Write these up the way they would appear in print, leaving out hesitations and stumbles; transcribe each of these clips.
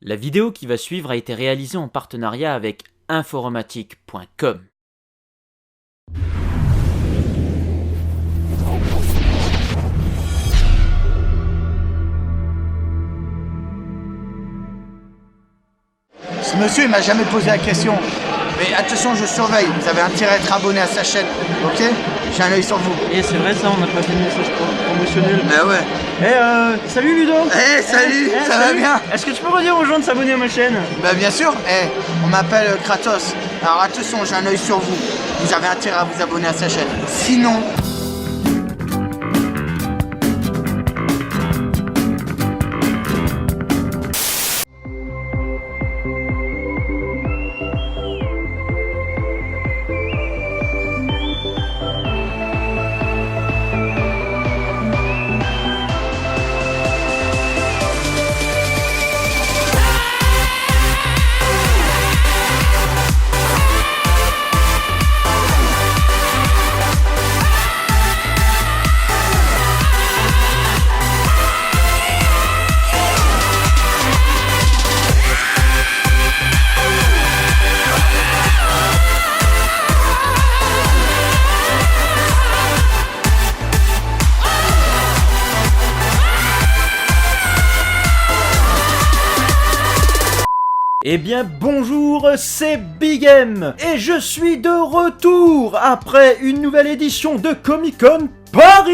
La vidéo qui va suivre a été réalisée en partenariat avec Informatique.com. Ce monsieur il m'a jamais posé la question. Mais attention, je surveille, vous avez intérêt à être abonné à sa chaîne, ok? J'ai un œil sur vous. Et c'est vrai ça, on n'a pas fait de message promotionnel. Mais ouais. Salut Ludo. Salut, ça va bien? Est-ce que tu peux redire aux gens de s'abonner à ma chaîne? Bah bien sûr, on m'appelle Kratos. Alors attention, j'ai un œil sur vous. Vous avez intérêt à vous abonner à sa chaîne. Sinon... Eh bien bonjour, c'est Big M et je suis de retour après une nouvelle édition de Comic Con Paris.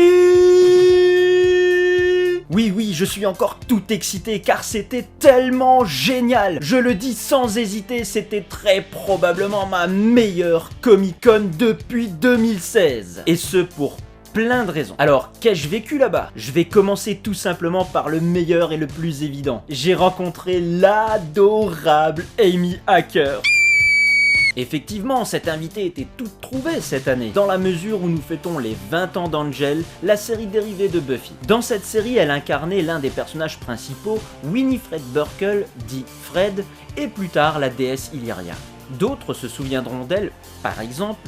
Oui, je suis encore tout excité car c'était tellement génial. Je le dis sans hésiter, c'était très probablement ma meilleure Comic Con depuis 2016. Et ce pour plein de raisons. Alors, qu'ai-je vécu là-bas? Je vais commencer tout simplement par le meilleur et le plus évident. J'ai rencontré l'adorable Amy Acker. Effectivement, cette invitée était toute trouvée cette année, dans la mesure où nous fêtons les 20 ans d'Angel, la série dérivée de Buffy. Dans cette série, elle incarnait l'un des personnages principaux, Winifred Burkle, dit Fred, et plus tard la déesse Illyria. D'autres se souviendront d'elle, par exemple,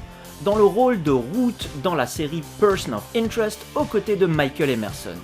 dans le rôle de Ruth dans la série Person of Interest aux côtés de Michael Emerson.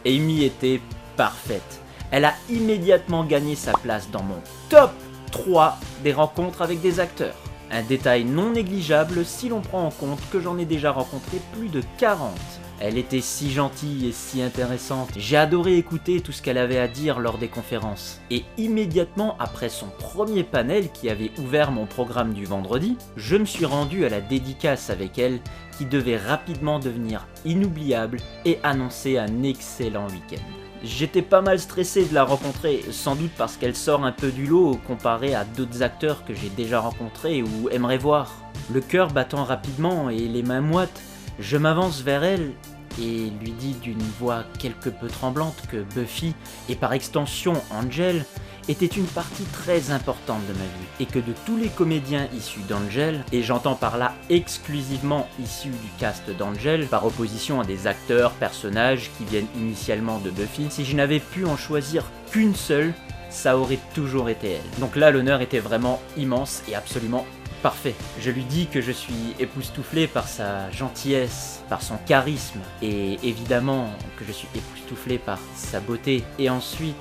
Amy était parfaite. Elle a immédiatement gagné sa place dans mon top 3 des rencontres avec des acteurs. Un détail non négligeable si l'on prend en compte que j'en ai déjà rencontré plus de 40. Elle était si gentille et si intéressante. J'ai adoré écouter tout ce qu'elle avait à dire lors des conférences. Et immédiatement après son premier panel qui avait ouvert mon programme du vendredi, je me suis rendu à la dédicace avec elle qui devait rapidement devenir inoubliable et annoncer un excellent week-end. J'étais pas mal stressé de la rencontrer, sans doute parce qu'elle sort un peu du lot comparé à d'autres acteurs que j'ai déjà rencontrés ou aimerais voir. Le cœur battant rapidement et les mains moites, je m'avance vers elle et lui dis d'une voix quelque peu tremblante que Buffy, et par extension Angel, était une partie très importante de ma vie, et que de tous les comédiens issus d'Angel, et j'entends par là exclusivement issus du cast d'Angel, par opposition à des acteurs, personnages qui viennent initialement de Buffy, si je n'avais pu en choisir qu'une seule, ça aurait toujours été elle. Donc là, l'honneur était vraiment immense et absolument parfait. Je lui dis que je suis époustouflé par sa gentillesse, par son charisme, et évidemment que je suis époustouflé par sa beauté. Et ensuite,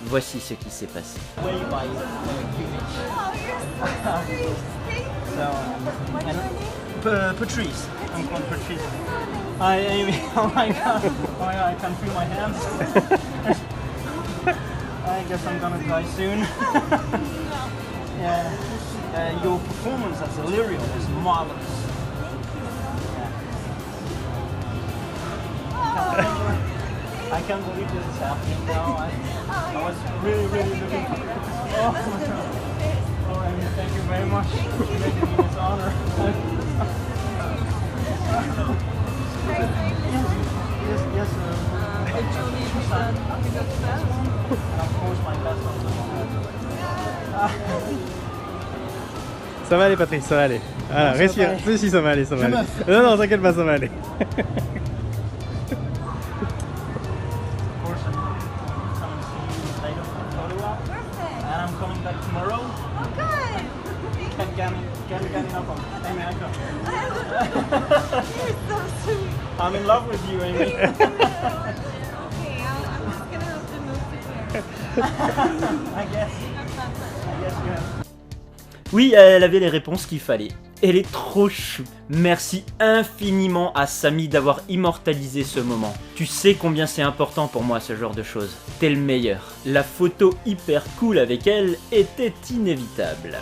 voici ce qui s'est passé. Patrice. I'm called Patrice. Hi Amy. Oh my god. Oh my god, I can't feel my hands. I guess I'm gonna die soon. Yeah. Your performance as Illyria was marvelous. Yeah. I can't believe this is happening now. I was really looking forward to this. Oh, Amy, thank you very much for making me this honor. Yes. And of course, my best of Ça va aller Patrice, ça va aller. Voilà, respire. Si, ça va aller, ça va aller. Non, t'inquiète pas, ça va aller. I'm in love with you, Amy. Okay, I'm just gonna have to move to here. Oui, elle avait les réponses qu'il fallait. Elle est trop chou. Merci infiniment à Samy d'avoir immortalisé ce moment. Tu sais combien c'est important pour moi ce genre de choses. T'es le meilleur. La photo hyper cool avec elle était inévitable.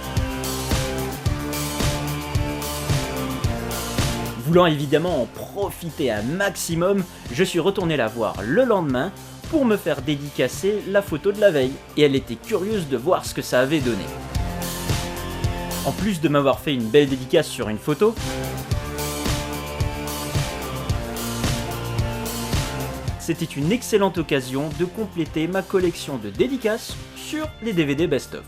Voulant évidemment en profiter un maximum, je suis retourné la voir le lendemain pour me faire dédicacer la photo de la veille. Et elle était curieuse de voir ce que ça avait donné. En plus de m'avoir fait une belle dédicace sur une photo, c'était une excellente occasion de compléter ma collection de dédicaces sur les DVD best-of.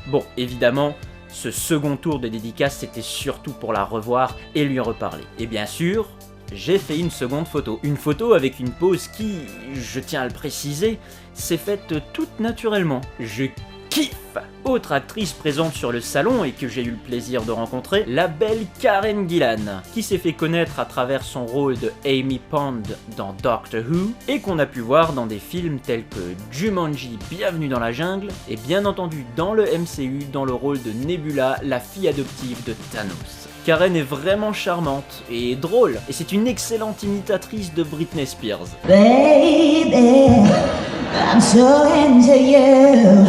Bon, évidemment, ce second tour de dédicace c'était surtout pour la revoir et lui reparler. Et bien sûr, j'ai fait une seconde photo. Une photo avec une pose qui, je tiens à le préciser, s'est faite toute naturellement. Je kiffe. Autre actrice présente sur le salon et que j'ai eu le plaisir de rencontrer, la belle Karen Gillan, qui s'est fait connaître à travers son rôle de Amy Pond dans Doctor Who et qu'on a pu voir dans des films tels que Jumanji, Bienvenue dans la jungle et bien entendu dans le MCU dans le rôle de Nebula, la fille adoptive de Thanos. Karen est vraiment charmante et drôle, et c'est une excellente imitatrice de Britney Spears. Baby, I'm so into you.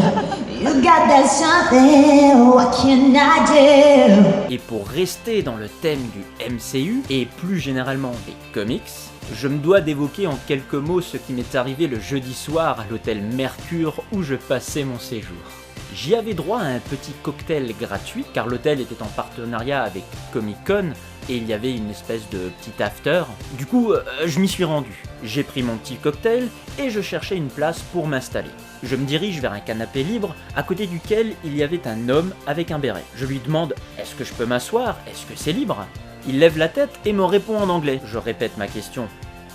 You got that something, what can I do? Et pour rester dans le thème du MCU, et plus généralement des comics, je me dois d'évoquer en quelques mots ce qui m'est arrivé le jeudi soir à l'hôtel Mercure où je passais mon séjour. J'y avais droit à un petit cocktail gratuit, car l'hôtel était en partenariat avec Comic-Con, et il y avait une espèce de petit after. Du coup, je m'y suis rendu. J'ai pris mon petit cocktail, et je cherchais une place pour m'installer. Je me dirige vers un canapé libre, à côté duquel il y avait un homme avec un béret. Je lui demande « Est-ce que je peux m'asseoir? Est-ce que c'est libre ?» Il lève la tête et me répond en anglais. Je répète ma question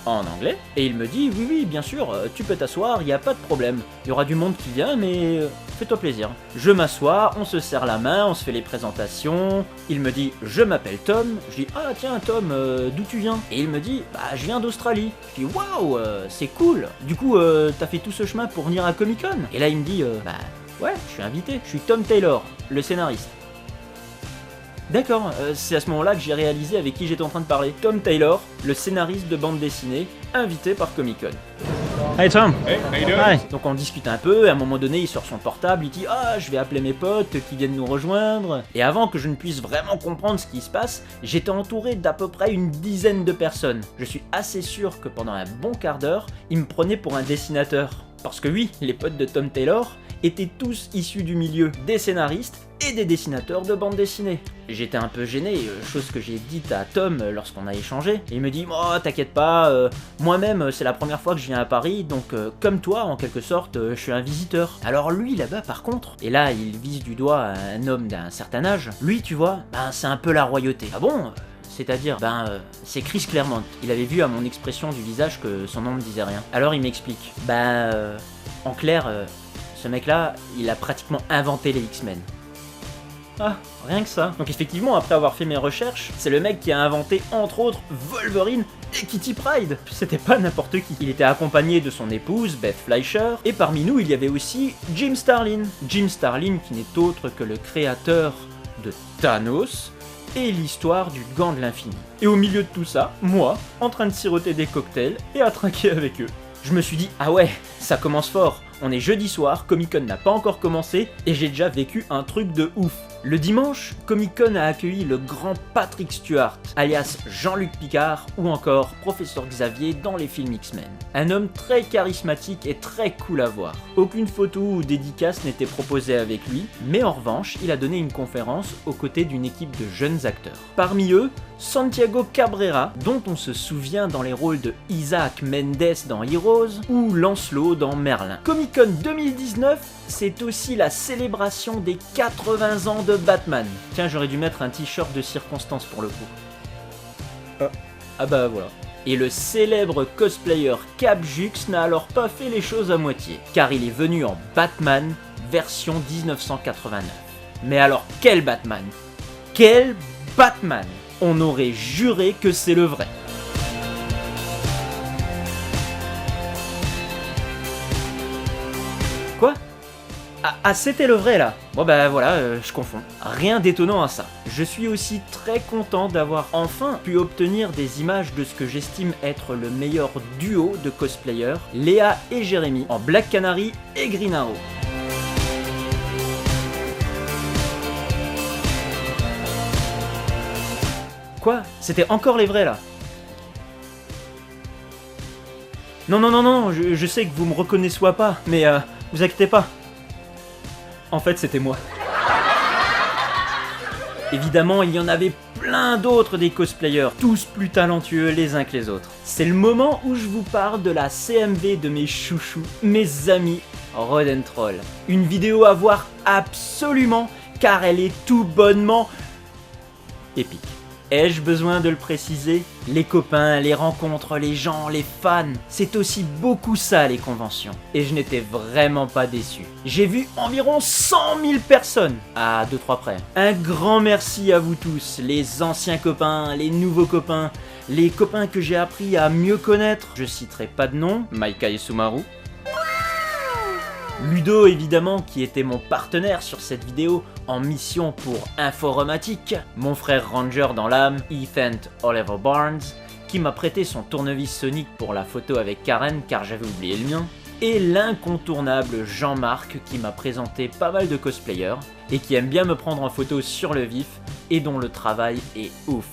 en anglais, et il me dit « Oui, bien sûr, tu peux t'asseoir, il n'y a pas de problème. Il y aura du monde qui vient, mais fais-toi plaisir. » Je m'assois, on se serre la main, on se fait les présentations. Il me dit « Je m'appelle Tom. » Je dis « Ah tiens Tom, d'où tu viens ?» Et il me dit « Bah je viens d'Australie. » Je dis « Waouh, c'est cool. Du coup, t'as fait tout ce chemin pour venir à Comic-Con ?» Et là il me dit « Bah ouais, je suis invité. Je suis Tom Taylor, le scénariste. » D'accord, c'est à ce moment-là que j'ai réalisé avec qui j'étais en train de parler. Tom Taylor, le scénariste de bande dessinée, invité par Comic-Con. Hey Tom! Hey, how you doing? Hi. Donc on discute un peu, et à un moment donné il sort son portable, il dit « Ah, je vais appeler mes potes qui viennent nous rejoindre. » Et avant que je ne puisse vraiment comprendre ce qui se passe, j'étais entouré d'à peu près une dizaine de personnes. Je suis assez sûr que pendant un bon quart d'heure, il me prenait pour un dessinateur. Parce que oui, les potes de Tom Taylor étaient tous issus du milieu des scénaristes et des dessinateurs de bande dessinée. J'étais un peu gêné, chose que j'ai dite à Tom lorsqu'on a échangé. Et il me dit « Oh, t'inquiète pas, moi-même c'est la première fois que je viens à Paris, donc comme toi, en quelque sorte, je suis un visiteur. » Alors lui là-bas par contre, et là il vise du doigt un homme d'un certain âge, lui tu vois, ben c'est un peu la royauté. Ah bon? C'est-à-dire, c'est Chris Claremont. Il avait vu à mon expression du visage que son nom ne disait rien. Alors il m'explique. En clair, ce mec-là, il a pratiquement inventé les X-Men. Ah, rien que ça. Donc effectivement, après avoir fait mes recherches, c'est le mec qui a inventé, entre autres, Wolverine et Kitty Pryde. C'était pas n'importe qui. Il était accompagné de son épouse, Beth Fleischer, et parmi nous, il y avait aussi Jim Starlin. Jim Starlin, qui n'est autre que le créateur de Thanos, et l'histoire du gant de l'infini. Et au milieu de tout ça, moi, en train de siroter des cocktails et à trinquer avec eux. Je me suis dit, ah ouais, ça commence fort. On est jeudi soir, Comic-Con n'a pas encore commencé, et j'ai déjà vécu un truc de ouf. Le dimanche, Comic-Con a accueilli le grand Patrick Stewart, alias Jean-Luc Picard, ou encore Professeur Xavier dans les films X-Men. Un homme très charismatique et très cool à voir. Aucune photo ou dédicace n'était proposée avec lui, mais en revanche, il a donné une conférence aux côtés d'une équipe de jeunes acteurs. Parmi eux, Santiago Cabrera, dont on se souvient dans les rôles de Isaac Mendes dans Heroes, ou Lancelot dans Merlin. Comic-Con 2019, c'est aussi la célébration des 80 ans de Batman. Tiens, j'aurais dû mettre un t-shirt de circonstance pour le coup. Ah bah voilà. Et le célèbre cosplayer Cap Jux n'a alors pas fait les choses à moitié, car il est venu en Batman version 1989. Mais alors, quel Batman? Quel Batman? On aurait juré que c'est le vrai. Quoi? Ah, c'était le vrai là. Bon bah voilà, je confonds. Rien d'étonnant à ça. Je suis aussi très content d'avoir enfin pu obtenir des images de ce que j'estime être le meilleur duo de cosplayers, Léa et Jérémy, en Black Canary et Green Arrow. Quoi? C'était encore les vrais là? Non, je sais que vous me reconnaissez pas, mais vous inquiétez pas. En fait, c'était moi. Évidemment, il y en avait plein d'autres des cosplayers, tous plus talentueux les uns que les autres. C'est le moment où je vous parle de la CMV de mes chouchous, mes amis Rodentroll. Une vidéo à voir absolument, car elle est tout bonnement épique. Ai-je besoin de le préciser? Les copains, les rencontres, les gens, les fans, c'est aussi beaucoup ça les conventions. Et je n'étais vraiment pas déçu. J'ai vu environ 100 000 personnes, à 2-3 près. Un grand merci à vous tous, les anciens copains, les nouveaux copains, les copains que j'ai appris à mieux connaître. Je citerai pas de nom, Maika et Sumaru. Ludo évidemment qui était mon partenaire sur cette vidéo en mission pour Informatique, mon frère Ranger dans l'âme, Ethan Oliver Barnes, qui m'a prêté son tournevis Sonic pour la photo avec Karen car j'avais oublié le mien, et l'incontournable Jean-Marc qui m'a présenté pas mal de cosplayers et qui aime bien me prendre en photo sur le vif et dont le travail est ouf.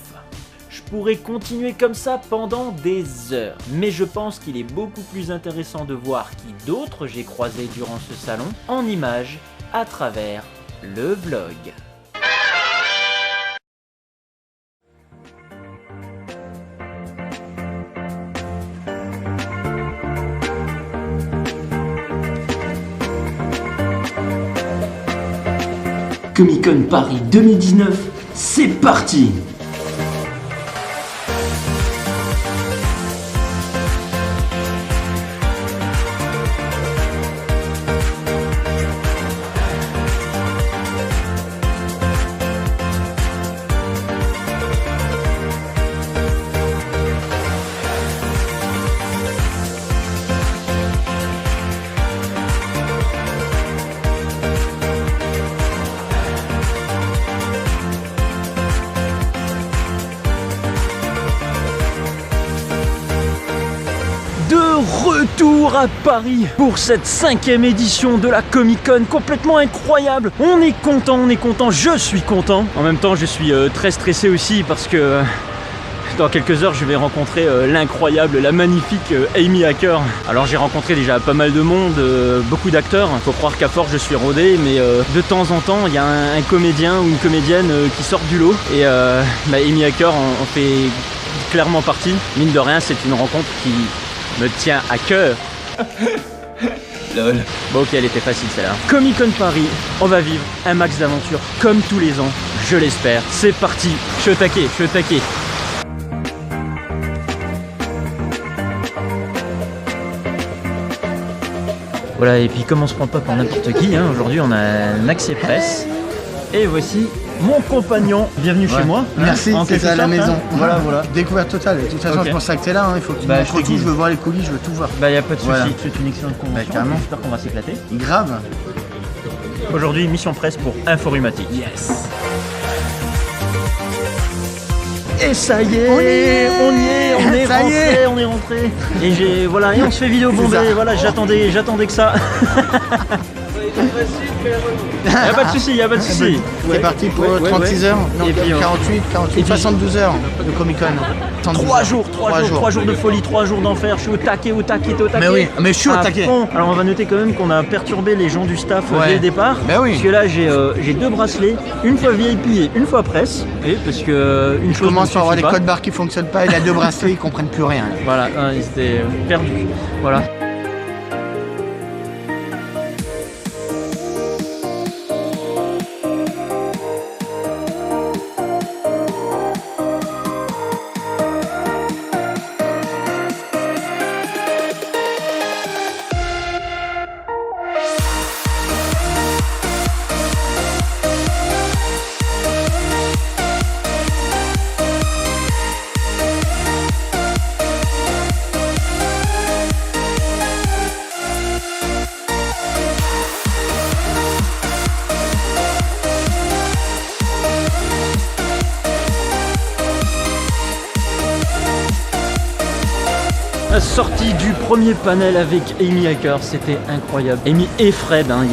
Je pourrais continuer comme ça pendant des heures, mais je pense qu'il est beaucoup plus intéressant de voir qui d'autres j'ai croisés durant ce salon en images à travers le vlog. Comic Con Paris 2019, c'est parti! Retour à Paris pour cette 5e édition de la Comic Con, complètement incroyable. On est content, je suis content. En même temps, je suis très stressé aussi parce que dans quelques heures, je vais rencontrer l'incroyable, la magnifique Amy Acker. Alors j'ai rencontré déjà pas mal de monde, beaucoup d'acteurs. Faut croire qu'à force je suis rodé, mais de temps en temps, il y a un comédien ou une comédienne qui sort du lot. Et Amy Acker en fait clairement partie. Mine de rien, c'est une rencontre qui me tient à cœur. Lol. Bon ok, elle était facile celle-là. Comic Con Paris, on va vivre un max d'aventures comme tous les ans, je l'espère. C'est parti, je suis au taquet. Voilà, et puis comme on se prend pas pour n'importe qui, hein, aujourd'hui on a un accès presse. Et voici mon compagnon, bienvenue chez moi. Merci, c'est à la maison. Hein. Voilà. Découverte totale. De toute façon, Ok. je pense que t'es là, hein. Il faut que tu montres tout, je veux voir les coulisses, je veux tout voir. Bah y a pas de soucis, Voilà. c'est une excellente convention, carrément. j'espère qu'on va s'éclater. Grave. Aujourd'hui, mission presse pour Informatique. Yes. Et ça y est, on est rentré. Et et on se fait vidéo bomber, ça. voilà, j'attendais que ça. Y'a pas de soucis. C'est parti pour 36 heures, non, Et puis, 48, 72 heures de Comic Con. 3 jours de folie, 3 jours d'enfer, je suis au taquet. Mais oui, mais je suis au À taquet. fond. Alors on va noter quand même qu'on a perturbé les gens du staff Ouais. dès le départ. Bah oui. Parce que là j'ai 2 bracelets, une fois VIP et une fois presse. Et parce que une Je chose commence ne par avoir suffit des pas. codes barres qui fonctionnent pas, il a 2 bracelets, ils comprennent plus rien. Voilà, ils étaient perdus. Voilà. la sortie du premier panel avec Amy Acker, c'était incroyable. Amy et Fred, il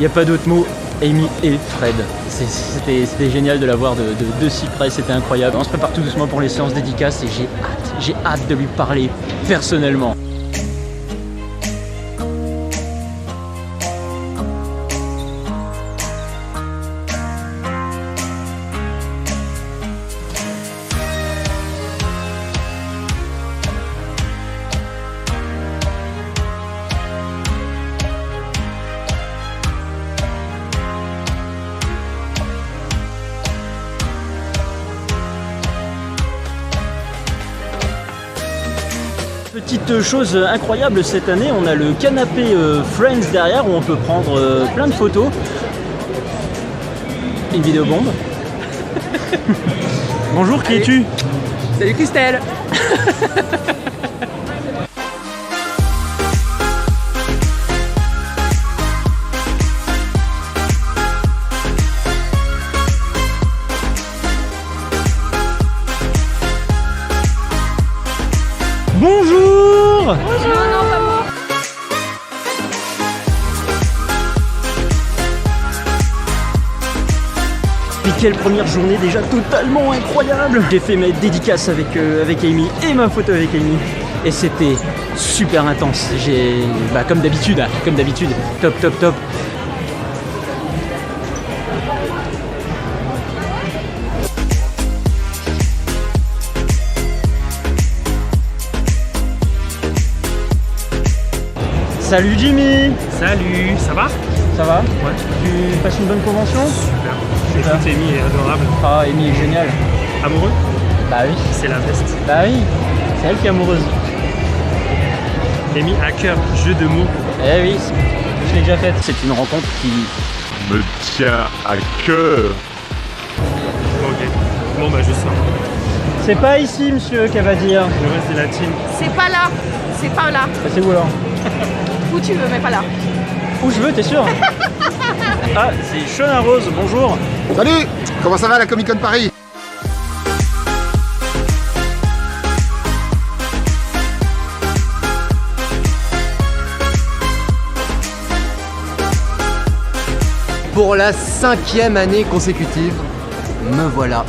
n'y a pas d'autre mot. Amy et Fred. C'était génial de la voir de si près, c'était incroyable. On se prépare tout doucement pour les séances dédicaces et j'ai hâte de lui parler personnellement. Petite chose incroyable cette année, on a le canapé Friends derrière où on peut prendre plein de photos. Une vidéo bombe. Bonjour, qui es-tu? Salut Christelle. Bonjour. Non, non, pas moi. Puis quelle première journée déjà totalement incroyable. J'ai fait mes dédicaces avec Amy et ma photo avec Amy. Et c'était super intense. Comme d'habitude, top. Salut Jimmy. Salut, ça va? Ça va? Ouais. Tu passes une bonne convention? Super. Super. Écoute, Amy est adorable. Ah, Amy est géniale. Amoureux? Bah oui. C'est la veste. Bah oui. C'est elle qui est amoureuse. Amy Acker, jeu de mots. Eh oui, je l'ai déjà faite. C'est une rencontre qui... me tient à cœur. Ok. Bon bah je sors. C'est pas ici, monsieur, qu'elle va dire. Le reste de la team. C'est pas là. C'est pas là. Bah, c'est où alors? Où tu veux, mais pas là. Où je veux, t'es sûr? Ah, c'est Shona Rose, bonjour. Salut! Comment ça va la Comic Con Paris? Pour la 5e année consécutive, me voilà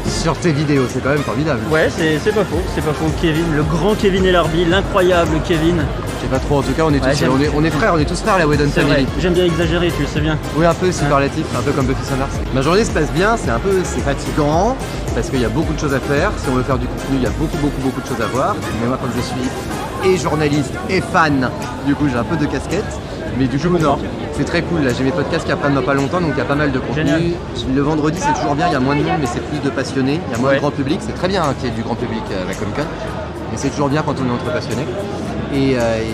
sur tes vidéos, c'est quand même formidable. Ouais, c'est pas faux, Kevin, le grand Kevin Ellerby, l'incroyable Kevin. Je sais pas trop, en tout cas on est tous, Ouais, on est frères, on est tous frères la Whedon C'est vrai, Family. j'aime bien exagérer, tu le sais bien. Oui, un peu superlatif, un peu comme Buffy Summers. Ma journée se passe bien, c'est fatigant, parce qu'il y a beaucoup de choses à faire. Si on veut faire du contenu, il y a beaucoup de choses à voir. Mais moi, comme je suis et journaliste et fan, du coup j'ai un peu de casquette. Mais du coup, non, c'est très cool. Là, j'ai mes podcasts qui apprennent dans pas longtemps, donc il y a pas mal de contenu. Génial. Le vendredi, c'est toujours bien, il y a moins de monde, mais c'est plus de passionnés. Il y a moins Ouais. de grand public. C'est très bien qu'il y ait du grand public à la Comic Con, mais c'est toujours bien quand on est entre passionnés.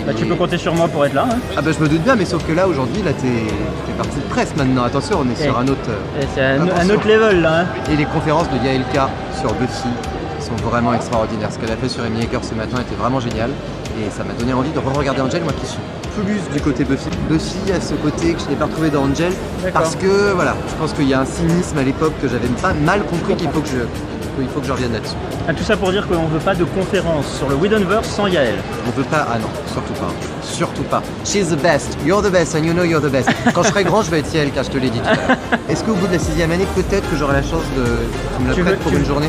Bah, tu peux compter sur moi pour être là. Hein. Ah bah je me doute bien, mais sauf que là aujourd'hui, là t'es partie de presse maintenant. Attention, on est sur un autre. C'est un attention. autre level là. Hein. Et les conférences de Yaelka sur Buffy sont vraiment extraordinaires. Ce qu'elle a fait sur Amy Acker ce matin était vraiment génial. Et ça m'a donné envie de re-regarder Angel, moi qui suis plus du côté Buffy. Buffy a ce côté que je n'ai pas retrouvé dans Angel. Parce que voilà, je pense qu'il y a un cynisme à l'époque que j'avais pas mal compris qu'il faut que je revienne là-dessus. Ah, tout ça pour dire qu'on veut pas de conférence sur le Whedonverse sans Yael. On veut pas, ah non, surtout pas. Surtout pas. She's the best, you're the best and you know you're the best. Quand je serai grand, je vais être Yael, car je te l'ai dit tout à l'heure. Est-ce qu'au bout de la 6e année, peut-être que j'aurai la chance de... Tu me la prêtes pour une journée?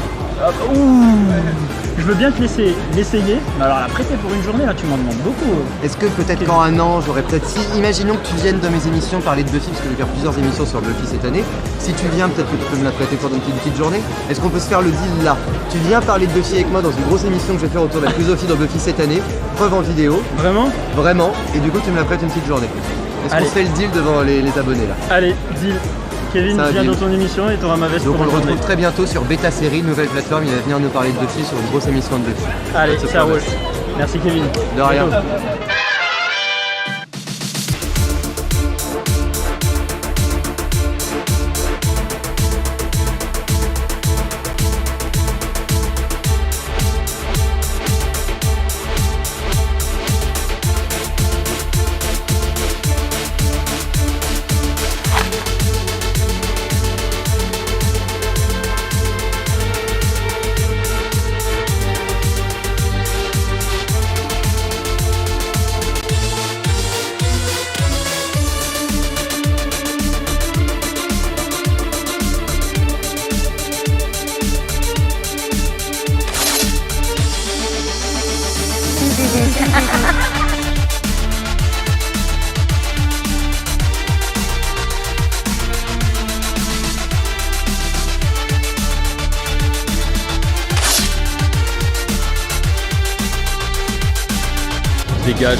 Je veux bien te laisser l'essayer, mais alors la prêter pour une journée, là tu m'en demandes beaucoup. Est-ce que peut-être qu'en un an, j'aurais peut-être... Si, imaginons que tu viennes dans mes émissions parler de Buffy, parce que je vais faire plusieurs émissions sur Buffy cette année. Si tu viens, peut-être que tu peux me la prêter pour une petite journée. Est-ce qu'on peut se faire le deal là? Tu viens parler de Buffy avec moi dans une grosse émission que je vais faire autour de la philosophie dans Buffy cette année, preuve en vidéo. Vraiment? Vraiment, et du coup tu me la prêtes une petite journée. Est-ce qu'on se fait le deal devant les abonnés là? Allez, deal. Kevin, C'est un viens deal. dans ton émission et t'auras ma veste Donc pour on le une retrouve journée. très bientôt sur Beta Série, nouvelle plateforme, il va venir nous parler de Buffy sur une grosse émission de Buffy. Allez, Ça ça roule. promet. Merci Kevin. De rien. Bientôt. dégage.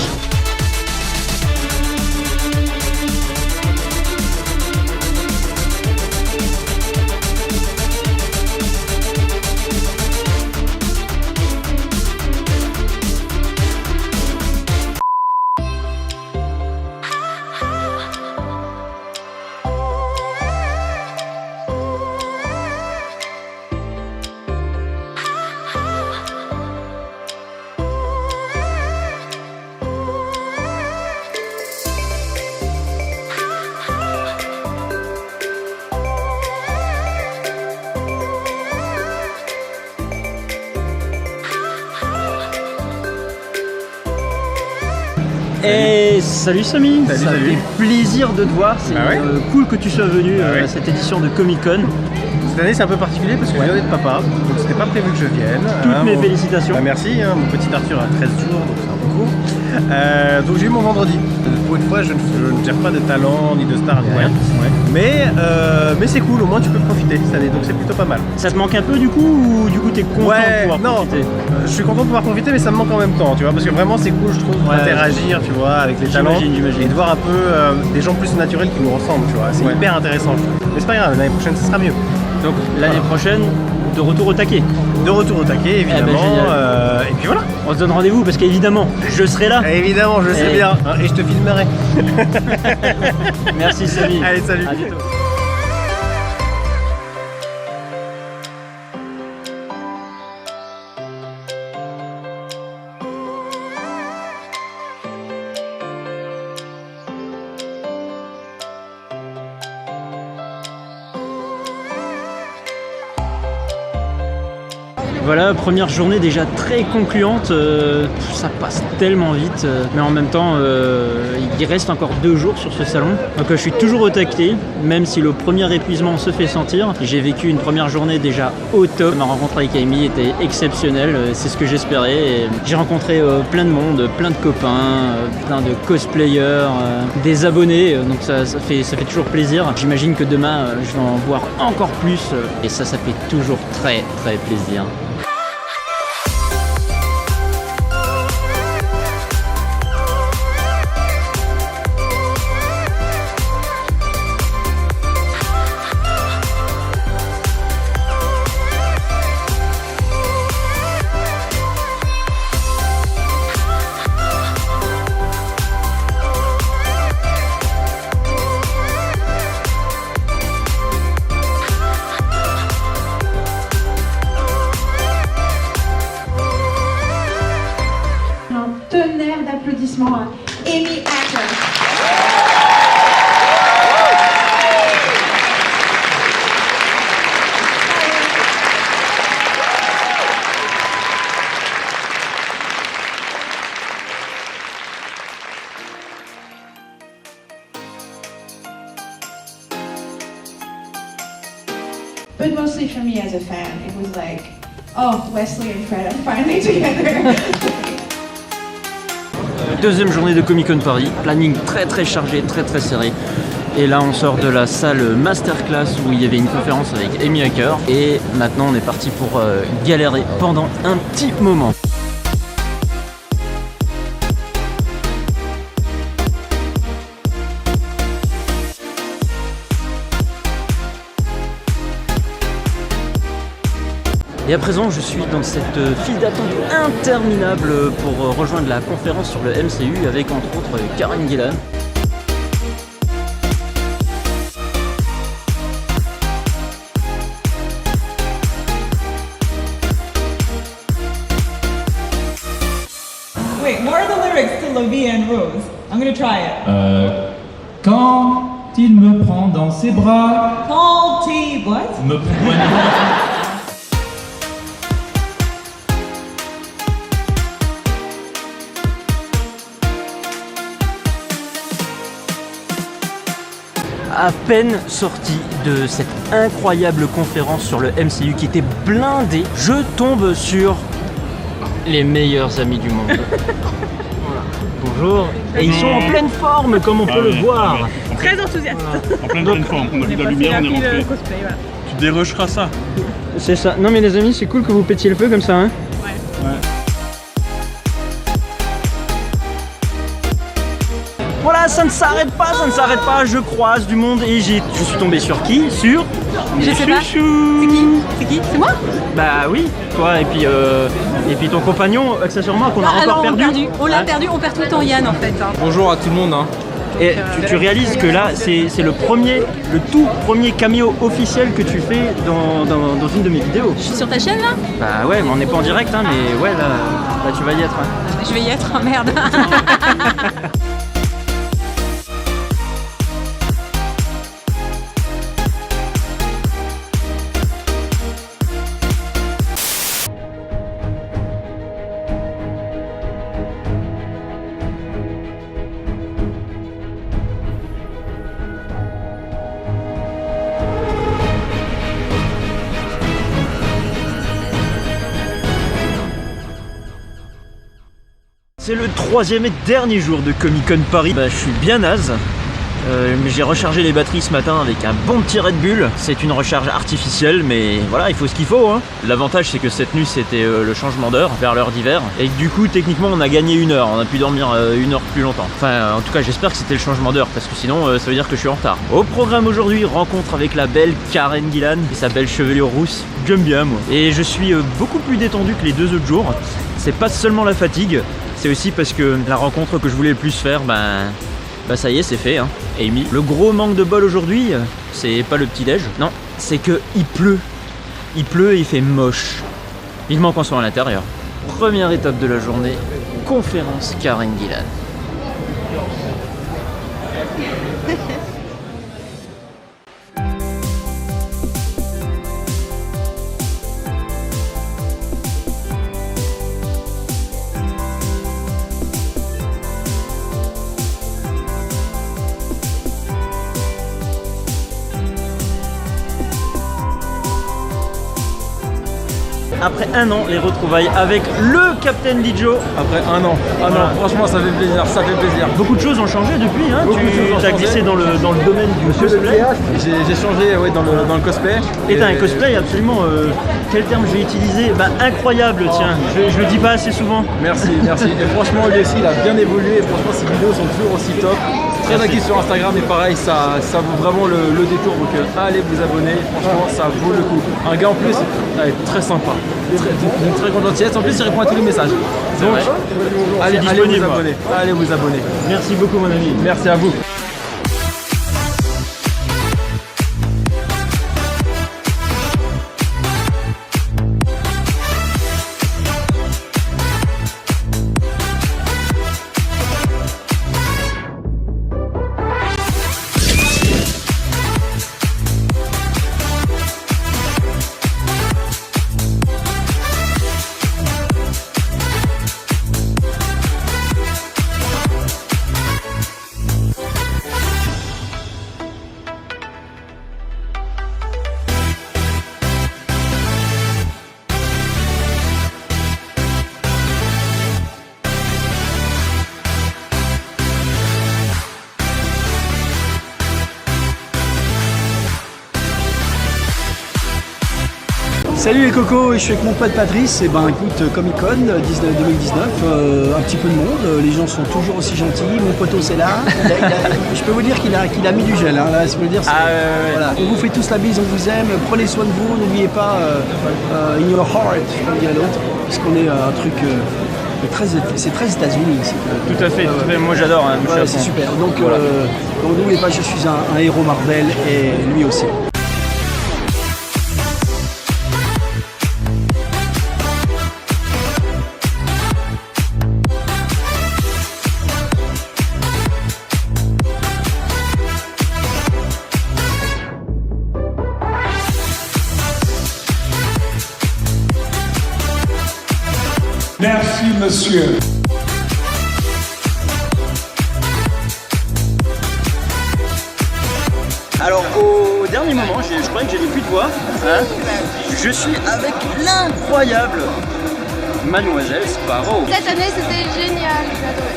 Et salut Samy, Salut, ça salut. fait plaisir de te voir, c'est Ah ouais cool que tu sois venu Ah ouais. à cette édition de Comic Con. Cette année c'est un peu particulier parce que je viens d'être papa, donc c'était pas prévu que je vienne. Toutes mes félicitations. Bah, merci, mon petit Arthur a 13 jours, donc c'est un peu court. Donc j'ai eu mon vendredi. Pour une fois je ne gère pas de talent, ni de star, ni rien. Mais c'est cool, au moins tu peux profiter cette année, donc c'est plutôt pas mal. Ça te manque un peu du coup ou du coup t'es content de pouvoir profiter? Je suis content de pouvoir profiter, mais ça me manque en même temps, tu vois, parce que vraiment c'est cool, je trouve, d'interagir, tu vois, avec les talents et de voir un peu des gens plus naturels qui nous ressemblent, tu vois. C'est hyper intéressant, je trouve. Mais c'est pas grave, l'année prochaine ce sera mieux. Donc l'année prochaine, de retour au taquet. De retour au taquet, évidemment. Et puis voilà. On se donne rendez-vous parce qu'évidemment, je serai là. Évidemment, je sais bien. Et je te filmerai. Merci Samy. Allez, salut. À bientôt. Voilà, première journée déjà très concluante, ça passe tellement vite, mais en même temps il reste encore 2 jours sur ce salon, donc je suis toujours au taquet, même si le premier épuisement se fait sentir. J'ai vécu une première journée déjà au top, ma rencontre avec Amy était exceptionnelle, c'est ce que j'espérais. J'ai rencontré plein de monde, plein de copains, plein de cosplayers, des abonnés, donc ça fait toujours plaisir. J'imagine que demain je vais en voir encore plus, et ça fait toujours très très plaisir. Tonnerre d'applaudissements à Amy Acker. But mostly for me as a fan, it was like, oh, Wesley and Fred are finally together. Deuxième journée de Comic Con Paris, planning très très chargé, très très serré. Et là on sort de la salle masterclass où il y avait une conférence avec Amy Acker. Et maintenant on est parti pour galérer pendant un petit moment. Et à présent, je suis dans cette file d'attente interminable pour rejoindre la conférence sur le MCU avec entre autres Karen Gillan. Wait, what are the lyrics to Lovia and Rose? I'm gonna try it. Quand il me prend dans ses bras. Quand il what? Me prend. À peine sorti de cette incroyable conférence sur le MCU qui était blindée, je tombe sur les meilleurs amis du monde. Voilà. Bonjour. Et ils sont en pleine forme comme on peut le voir. Très enthousiaste. En pleine forme, on a vu la lumière, on est rentré. Cosplay, voilà. Tu dérocheras ça. C'est ça. Non mais les amis, c'est cool que vous pétiez le feu comme ça, hein. Ouais. ça ne s'arrête pas, je croise du monde et je suis tombé sur qui? Sur Je sais pas. C'est qui? C'est moi? Bah oui, toi et puis ton compagnon, accessoirement qu'on a encore perdu. On l'a perdu, on perd tout le temps Yann en fait. Bonjour à tout le monde. Hein. Et tu réalises que là, c'est le tout premier caméo officiel que tu fais dans une de mes vidéos. Je suis sur ta chaîne là? Bah ouais, mais on n'est pas en direct, hein, mais ouais, là tu vas y être. Hein. Je vais y être, merde. C'est le 3e et dernier jour de Comic Con Paris. Bah, je suis bien naze. Mais j'ai rechargé les batteries ce matin avec un bon petit Red Bull. C'est une recharge artificielle, mais voilà, il faut ce qu'il faut. Hein. L'avantage, c'est que cette nuit, c'était le changement d'heure vers l'heure d'hiver. Et du coup, techniquement, on a gagné 1 heure. On a pu dormir 1 heure plus longtemps. Enfin, en tout cas, j'espère que c'était le changement d'heure, parce que sinon, ça veut dire que je suis en retard. Au programme aujourd'hui, rencontre avec la belle Karen Gillan et sa belle chevelure rousse. J'aime bien, moi. Et je suis beaucoup plus détendu que les 2 autres jours. C'est pas seulement la fatigue, c'est aussi parce que la rencontre que je voulais le plus faire, bah ça y est, c'est fait, hein. Amy. Le gros manque de bol aujourd'hui, c'est pas le petit-déj, non, c'est que il pleut. Il pleut et il fait moche. Vivement qu'on soit à l'intérieur. Première étape de la journée, conférence Karen Gillan. Après 1 an, les retrouvailles avec le Captain Dijo. Après 1 an. Ah non, franchement, ça fait plaisir, ça fait plaisir. Beaucoup de choses ont changé depuis, hein. Tu as glissé dans le domaine du cosplay. J'ai changé ouais, dans le cosplay. Et t'as un cosplay absolument, quel terme je vais utiliser? Bah incroyable, tiens, je le dis pas assez souvent. Merci, merci. Et franchement, lui aussi, il a bien évolué. Et franchement, ses vidéos sont toujours aussi top. Très actif sur Instagram et pareil, ça vaut vraiment le détour. Donc allez vous abonner, franchement, ça vaut le coup. Un gars en plus, très sympa. Très gentillesse. En plus, il répond à tous les messages. Donc, allez vous abonner. Allez vous abonner. Merci beaucoup, mon ami. Merci à vous. Salut les cocos, je suis avec mon pote Patrice. Et ben écoute, Comic Con 2019, un petit peu de monde, les gens sont toujours aussi gentils, mon poteau c'est là. Je peux vous dire qu'il a mis du gel, hein, là, je peux dire. Voilà. On vous fait tous la bise, on vous aime, prenez soin de vous, n'oubliez pas in your heart, comme dirait l'autre, puisqu'on est un truc. C'est très États-Unis. Tout à fait, moi j'adore. Hein, ouais, c'est super. Donc n'oubliez pas, je suis un héros Marvel et lui aussi. Merci, monsieur. Alors, au dernier moment, je croyais que j'avais plus de voix. Hein. Je suis avec l'incroyable Mademoiselle Sparrow. Cette année, c'était génial. J'ai adoré.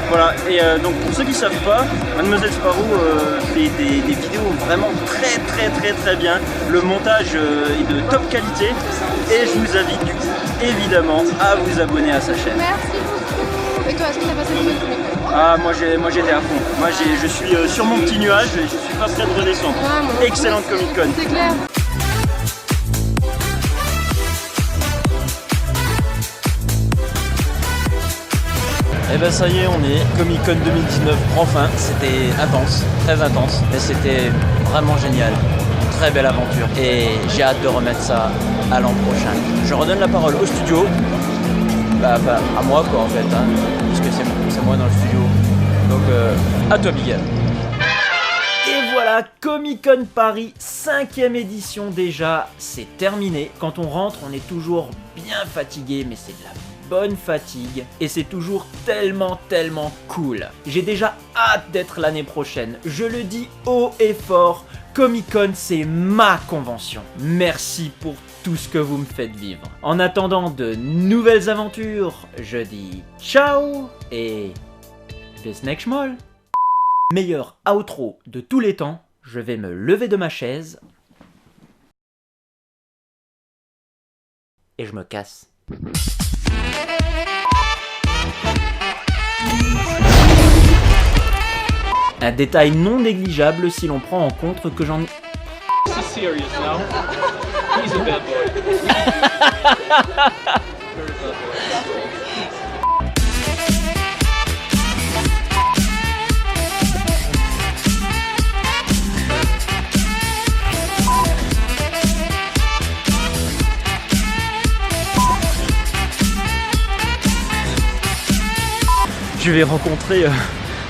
Voilà, et donc pour ceux qui ne savent pas, Mademoiselle Sparrow fait des vidéos vraiment très bien. Le montage est de top qualité et je vous invite du coup évidemment à vous abonner à sa chaîne. Merci beaucoup. Et toi, est-ce que tu as passé une bonne journée? Ah, moi j'étais à fond. Moi je suis sur mon petit nuage et je suis pas prêt de redescendre. Excellente Comic Con. C'est clair. Et ben ça y est, on est. Comic Con 2019 prend fin. C'était intense, très intense, mais c'était vraiment génial. Très belle aventure et j'ai hâte de remettre ça à l'an prochain. Je redonne la parole au studio. Bah, à moi quoi en fait, hein, puisque c'est moi dans le studio. Donc à toi Miguel. Et voilà, Comic Con Paris, 5e édition déjà, c'est terminé. Quand on rentre, on est toujours bien fatigué, mais c'est de la bonne fatigue. Et c'est toujours tellement cool. J'ai déjà hâte d'être l'année prochaine. Je le dis haut et fort, Comic Con c'est ma convention. Merci pour tout ce que vous me faites vivre. En attendant de nouvelles aventures, je dis ciao et bis nächstes Mal. Meilleur outro de tous les temps, je vais me lever de ma chaise et je me casse. Un détail non négligeable si l'on prend en compte que j'en ai... Serious now. He's a bad boy. Je vais rencontrer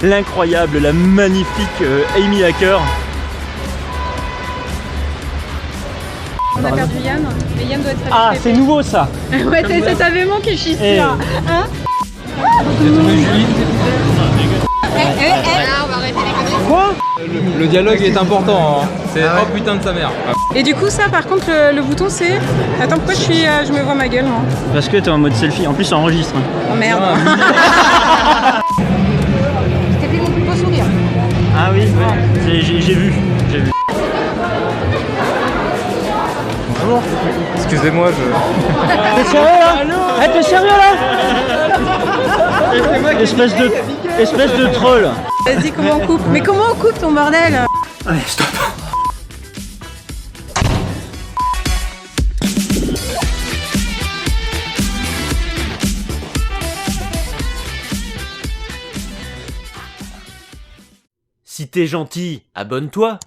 l'incroyable, la magnifique Amy Hacker. On a perdu Yann, mais Yann doit être satisfait. Ah, c'est nouveau ça. Ouais, c'est t'avais manqué, je suis sûre. Hein? On va arrêter les conneries. Quoi? Le dialogue est important, hein. C'est oh putain de sa mère. Et du coup, ça, par contre, le bouton, c'est... Attends, pourquoi je me vois ma gueule, moi? Parce que t'es en mode selfie, en plus ça enregistre. Oh merde. Je t'ai fait mon plus beau sourire. Ah oui, ouais. J'ai vu. Bonjour. Excusez-moi, T'es sérieux là? T'es sérieux là? Espèce de troll. Vas-y, comment on coupe? Mais comment on coupe ton bordel? Allez, stop. Si t'es gentil, abonne-toi.